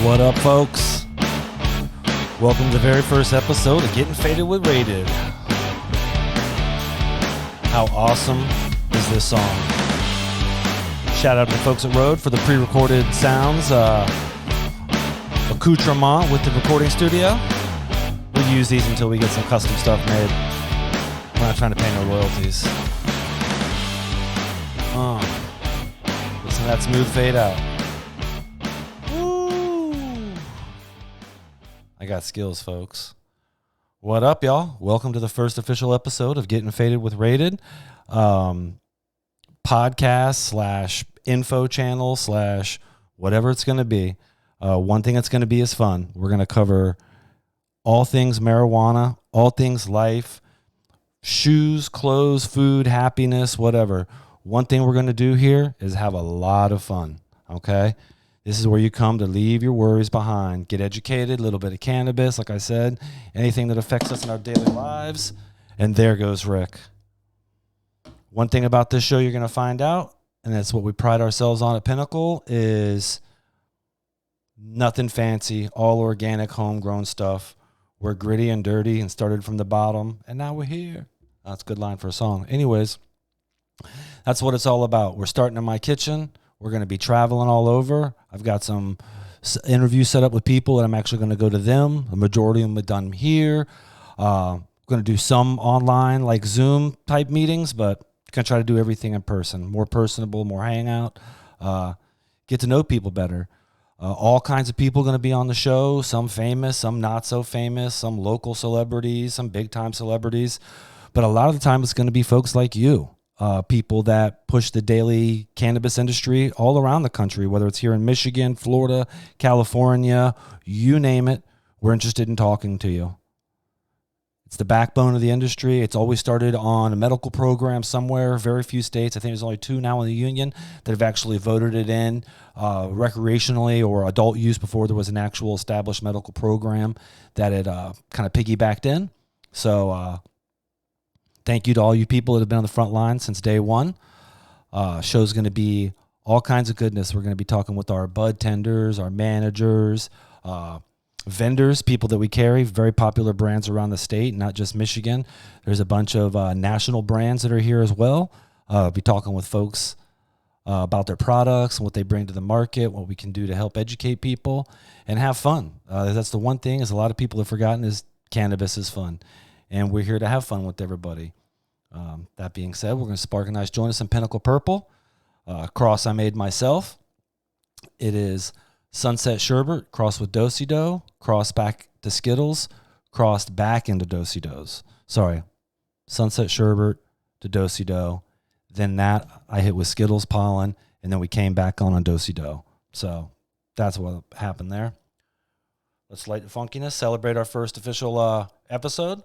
What up, folks? Welcome to the very first episode of Getting Faded with Rated. How awesome is this song? Shout out to the folks at Rode for the pre-recorded sounds, accoutrement with the recording studio. We'll use these until we get some custom stuff made. We're not trying to pay no royalties. Listen to that smooth fade out. I got skills, folks. What up, y'all? Welcome to the first official episode of Getting Faded with Rated. Podcast / info channel / whatever it's going to be. One thing it's going to be is fun. We're going to cover all things marijuana, all things life, shoes, clothes, food, happiness, whatever. One thing we're going to do here is have a lot of fun, okay? This is where you come to leave your worries behind, get educated, a little bit of cannabis, like I said, anything that affects us in our daily lives. And there goes Rick. One thing about this show you're going to find out, and that's what we pride ourselves on at Pinnacle, is nothing fancy, all organic, homegrown stuff. We're gritty and dirty and started from the bottom, and now we're here. That's a good line for a song. Anyways, that's what it's all about. We're starting in my kitchen. We're going to be traveling all over. I've got some interviews set up with people, and I'm actually going to go to them. The majority of them are done here. Going to do some online, like Zoom type meetings, but going to try to do everything in person. More personable, more hangout. Get to know people better. All kinds of people going to be on the show. Some famous, some not so famous, some local celebrities, some big time celebrities. But a lot of the time it's going to be folks like you. People that push the daily cannabis industry all around the country, whether it's here in Michigan, Florida, California, you name it, we're interested in talking to you. It's the backbone of the industry. It's always started on a medical program somewhere, very few states. I think there's only 2 now in the union that have actually voted it in recreationally or adult use before there was an actual established medical program that it kind of piggybacked in. So, thank you to all you people that have been on the front line since day one. Show's going to be all kinds of goodness. We're going to be talking with our bud tenders, our managers, vendors, people that we carry, very popular brands around the state, not just Michigan. There's a bunch of national brands that are here as well. Be talking with folks about their products and what they bring to the market, what we can do to help educate people and have fun. That's the one thing is a lot of people have forgotten is cannabis is fun. And we're here to have fun with everybody. That being said, we're going to spark a nice joint of some Pinnacle Purple. Cross I made myself. It is Sunset Sherbet crossed with Do-Si-Do, crossed back to Skittles, crossed back into Do-Si-Dos. Sorry, Sunset Sherbet to Do-Si-Do. Then that I hit with Skittles pollen, and then we came back on Do-Si-Do. So that's what happened there. Let's light the funkiness, celebrate our first official episode.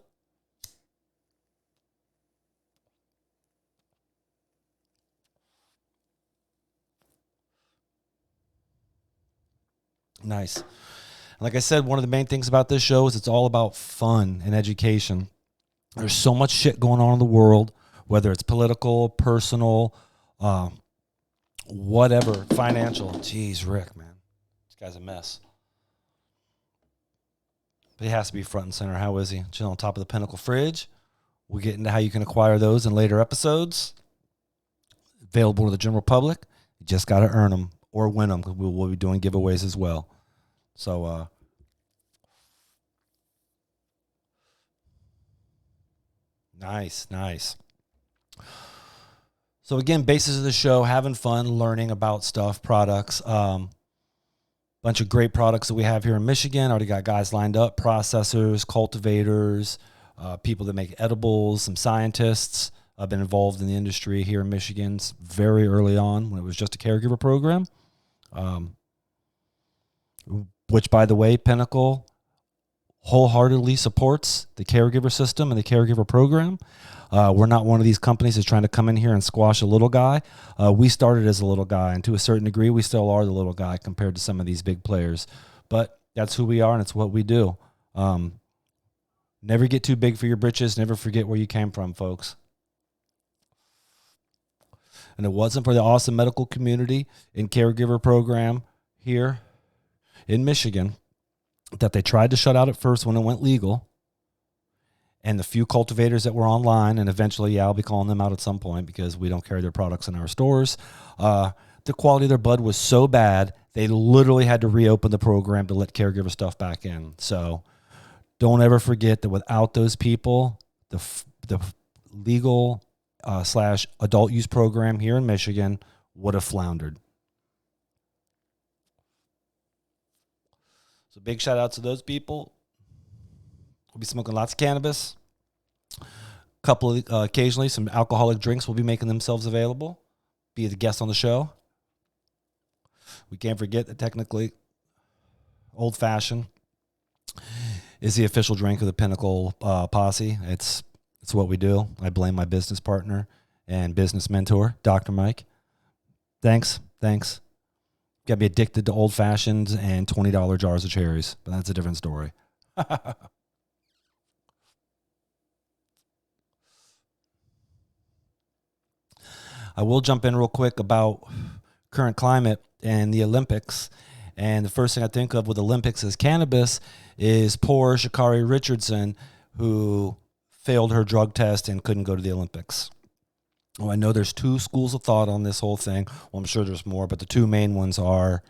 Nice. Like I said, one of the main things about this show is it's all about fun and education. There's so much shit going on in the world, whether it's political, personal, whatever, financial. Jeez, Rick, man. This guy's a mess. But he has to be front and center. How is he? Chilling on top of the Pinnacle fridge. We'll get into how you can acquire those in later episodes. Available to the general public. You just got to earn them or win them because we'll be doing giveaways as well. So, nice. So again, basis of the show, having fun, learning about stuff, products, bunch of great products that we have here in Michigan. Already got guys lined up, processors, cultivators, people that make edibles, some scientists. I've been involved in the industry here in Michigan very early on when it was just a caregiver program. Which, by the way, Pinnacle wholeheartedly supports the caregiver system and the caregiver program. We're not one of these companies that's trying to come in here and squash a little guy. We started as a little guy, and to a certain degree, we still are the little guy compared to some of these big players. But that's who we are, and it's what we do. Never get too big for your britches. Never forget where you came from, folks. And it wasn't for the awesome medical community and caregiver program here in Michigan that they tried to shut out at first when it went legal. And the few cultivators that were online, and eventually, I'll be calling them out at some point because we don't carry their products in our stores. The quality of their bud was so bad, they literally had to reopen the program to let caregiver stuff back in. So don't ever forget that without those people, the legal / adult use program here in Michigan would have floundered. So big shout out to those people. We'll be smoking lots of cannabis. Occasionally some alcoholic drinks will be making themselves available. Be the guest on the show. We can't forget that technically Old Fashioned is the official drink of the Pinnacle posse. It's what we do. I blame my business partner and business mentor, Dr. Mike. Thanks. Got to be addicted to Old Fashions and $20 jars of cherries, but that's a different story. I will jump in real quick about current climate and the Olympics. And the first thing I think of with Olympics as cannabis is poor Sha'Carri Richardson, who failed her drug test and couldn't go to the Olympics. Well, I know there's two schools of thought on this whole thing. Well, I'm sure there's more, but the two main ones are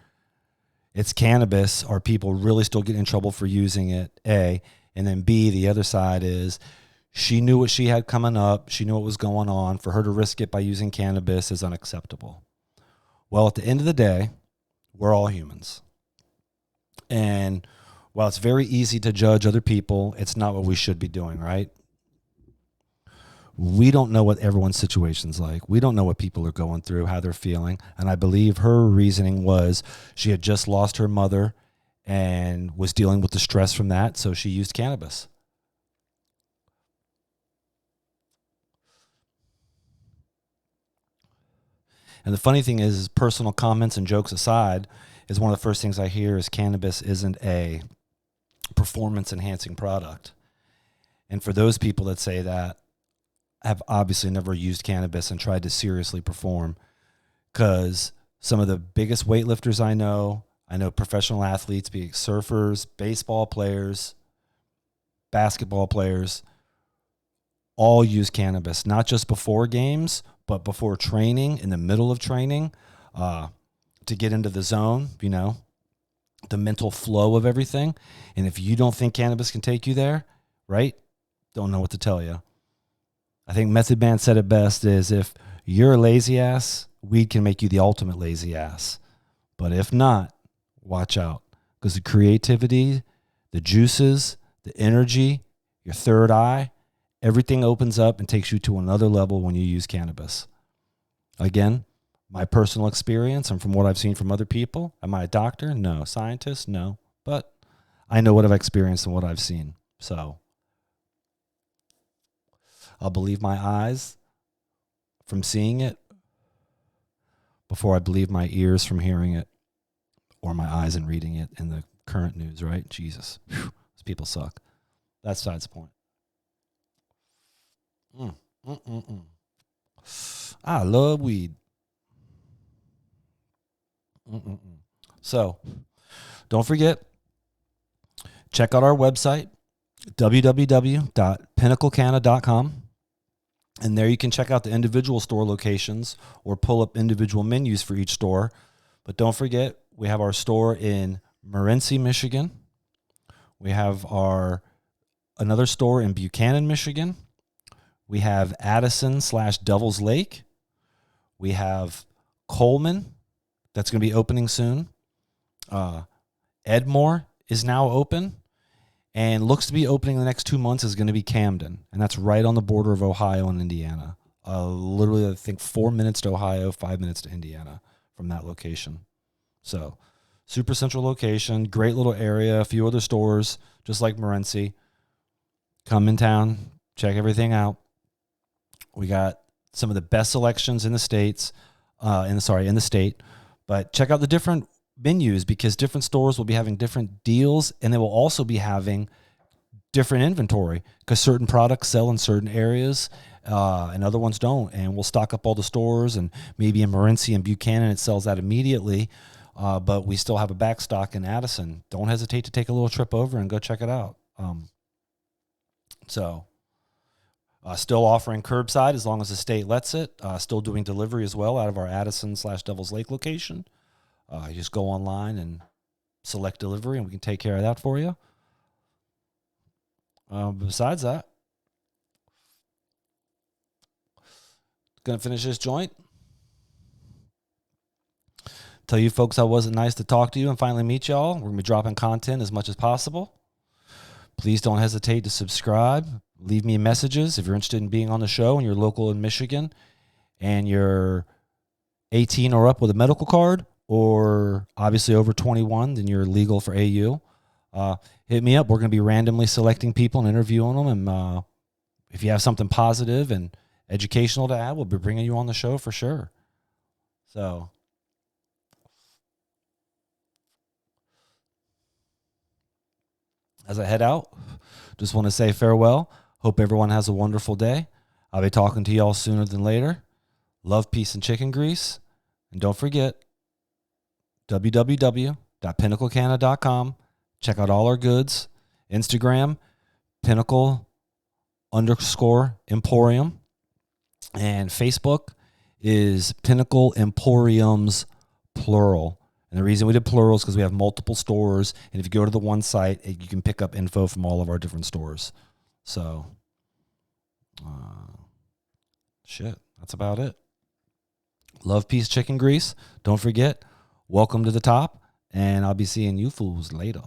it's cannabis. Are people really still getting in trouble for using it? A. And then B, the other side is she knew what she had coming up. She knew what was going on. For her to risk it by using cannabis is unacceptable. Well, at the end of the day, we're all humans. And while it's very easy to judge other people, it's not what we should be doing, right? We don't know what everyone's situation's like. We don't know what people are going through, how they're feeling. And I believe her reasoning was she had just lost her mother and was dealing with the stress from that, so she used cannabis. And the funny thing is personal comments and jokes aside, is one of the first things I hear is cannabis isn't a performance-enhancing product. And for those people that say that, have obviously never used cannabis and tried to seriously perform, because some of the biggest weightlifters I know professional athletes, be it surfers, baseball players, basketball players, all use cannabis, not just before games, but before training, in the middle of training, to get into the zone, the mental flow of everything. And if you don't think cannabis can take you there, right? Don't know what to tell you. I think Method Man said it best is if you're a lazy ass, weed can make you the ultimate lazy ass. But if not, watch out. Because the creativity, the juices, the energy, your third eye, everything opens up and takes you to another level when you use cannabis. Again, my personal experience and from what I've seen from other people. Am I a doctor? No. Scientist? No. But I know what I've experienced and what I've seen. So I'll believe my eyes from seeing it before I believe my ears from hearing it, or my eyes and reading it in the current news, right? Jesus. Whew. These people suck. That's besides the point. I love weed. So don't forget, check out our website, www.pinnaclecanna.com. And there you can check out the individual store locations or pull up individual menus for each store. But don't forget, we have our store in Morenci, Michigan. We have another store in Buchanan, Michigan. We have Addison / Devil's Lake. We have Coleman, that's going to be opening soon. Edmore is now open. And looks to be opening in the next 2 months is going to be Camden. And that's right on the border of Ohio and Indiana. Literally, I think 4 minutes to Ohio, 5 minutes to Indiana from that location. So, super central location, great little area, a few other stores, just like Morenci. Come in town, check everything out. We got some of the best selections in the states, in the state. But check out the different menus, because different stores will be having different deals, and they will also be having different inventory, because certain products sell in certain areas and other ones don't. And we'll stock up all the stores, and maybe in Morenci and Buchanan it sells out immediately, But we still have a back stock in Addison. Don't hesitate to take a little trip over and go check it out. Still offering curbside as long as the state lets it. Still doing delivery as well out of our Addison/Devil's Lake location. You just go online and select delivery, and we can take care of that for you. Besides that, gonna finish this joint. Tell you folks how was it nice to talk to you and finally meet y'all. We're gonna be dropping content as much as possible. Please don't hesitate to subscribe. Leave me messages if you're interested in being on the show and you're local in Michigan and you're 18 or up with a medical card, or obviously over 21, then you're legal for AU. Hit me up. We're going to be randomly selecting people and interviewing them. And if you have something positive and educational to add, we'll be bringing you on the show for sure. So, as I head out, just want to say farewell. Hope everyone has a wonderful day. I'll be talking to y'all sooner than later. Love, peace, and chicken grease. And don't forget, www.pinnaclecanna.com. Check out all our goods. Instagram, Pinnacle_Emporium. And Facebook is Pinnacle Emporiums, plural. And the reason we did plural is because we have multiple stores. And if you go to the one site, you can pick up info from all of our different stores. So, that's about it. Love, peace, chicken grease. Don't forget, welcome to the top. And I'll be seeing you fools later.